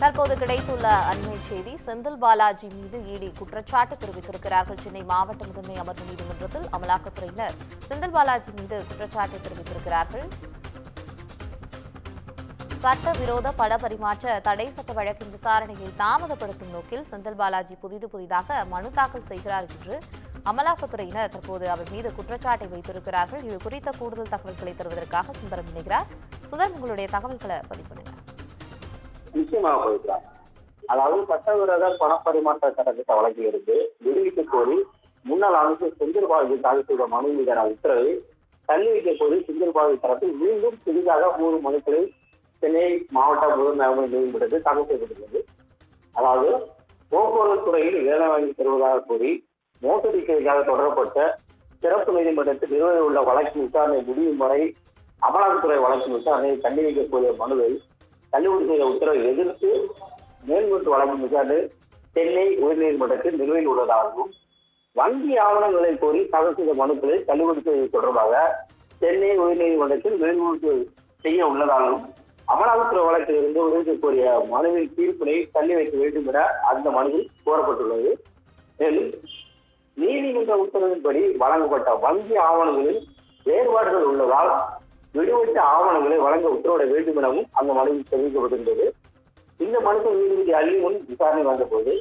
தற்போது கிடைத்துள்ள அண்மை செய்தி, செந்தில் பாலாஜி மீது இடி குற்றச்சாட்டு தெரிவித்திருக்கிறார்கள். சென்னை மாவட்ட முதன்மை அமர்வு நீதிமன்றத்தில் அமலாக்கத்துறையினர் செந்தில் பாலாஜி மீது குற்றச்சாட்டு தெரிவித்திருக்கிறார்கள். சட்டவிரோத பட பரிமாற்ற தடை சட்ட வழக்கின் விசாரணையை தாமதப்படுத்தும் நோக்கில் செந்தில் பாலாஜி புதிதாக மனு தாக்கல் செய்கிறார் என்று அமலாக்கத்துறையினர் தற்போது அவர் மீது குற்றச்சாட்டை வைத்திருக்கிறார்கள். இது குறித்த கூடுதல் தகவல்களை தருவதற்காக சுந்தரம் இணைகிறார். சுந்தரம், உங்களுடைய தகவல்களை பதிவு பண்ணுங்க. நிச்சயமாக போயிருக்கிறார். அதாவது சட்டவிரோத பணப்பரிமாற்ற சட்டத்திட்ட வழக்கிலிருந்து விடுவிக்க கோரி முன்னாள் அமைச்சர் செந்தில் பாலாஜி தாக்கல் செய்த மனு மீதான உத்தரவை தள்ளி வைக்க கோரி செந்தில் பாலாஜி தரப்பில் மீண்டும் புதிதாக 3 மனுக்களை சென்னை மாவட்ட முதன்மை அமர்வு நீதிமன்றத்தில் தாக்கல் செய்யப்பட்டுள்ளது. அதாவது போக்குவரத்து துறையில் வேலை வாங்கி தருவதாக கூறி மோசடி கைதாக தொடரப்பட்ட சிறப்பு நீதிமன்றத்தில் நிலுவையில் உள்ள வழக்கின் விசாரணை முடியும் வரை அமலாக்கத்துறை வழக்கின் விசாரணையை தள்ளி வைக்கக்கூடிய மனுவை தள்ளுபடி செய்த உத்தரவை எதிர்த்து மேல்முறையீட்டு வழக்கு விசாரணை சென்னை உயர்நீதிமன்றத்தில் நிலுவையில் உள்ளதாகவும், வங்கி ஆவணங்களை கோரி தாக்கல் செய்த மனுக்களை தள்ளுபடி செய்வது தொடர்பாக சென்னை உயர்நீதிமன்றத்தில் மேல்முறையீட்டு செய்ய உள்ளதாகவும், அமலாக்கத்துறை வழக்கில் இருந்து உதவிக்கக்கூடிய மனுவின் தீர்ப்பினை தள்ளி வைக்க வேண்டும் என அந்த மனுவில் கோரப்பட்டுள்ளது. மேலும் நீதிமன்ற உத்தரவின்படி வழங்கப்பட்ட வங்கி ஆவணங்களில் வேறுபாடுகள் உள்ளதால் விடுவித்த ஆவணங்களை வழங்க உத்தரவிட வேண்டும் எனவும் அந்த மனுவில் தெரிவிக்கப்பட்டிருந்தது. இந்த மனுக்கள் நீதிபதி அள்ளி முன் விசாரணை வந்தபோது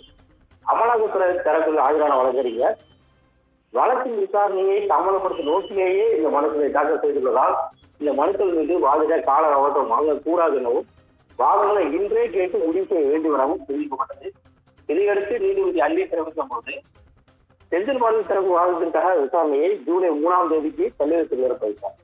அமலாக்கத்துறை தரப்பில் ஆஜரான வழக்கறிஞர் வழக்கின் விசாரணையை தாமதப்படுத்தும் நோக்கிலேயே இந்த மனுக்களை தாக்கல் செய்துள்ளதால் இந்த மனுக்கள் மீது வாதிட கால அவகாசம் வாங்கக்கூடாது எனவும், வாதங்களை இன்றே கேட்டு முடிவு செய்ய வேண்டும் எனவும் தெரிவிக்கப்பட்டது. இதையடுத்து நீதிபதி அள்ளி தெரிவிக்கும் போது செந்தில் பாலாஜி தரப்பு வாதத்திற்காக விசாரணையை ஜூலை 3ஆம் தேதிக்கு தள்ளி வைத்து வைத்தார்.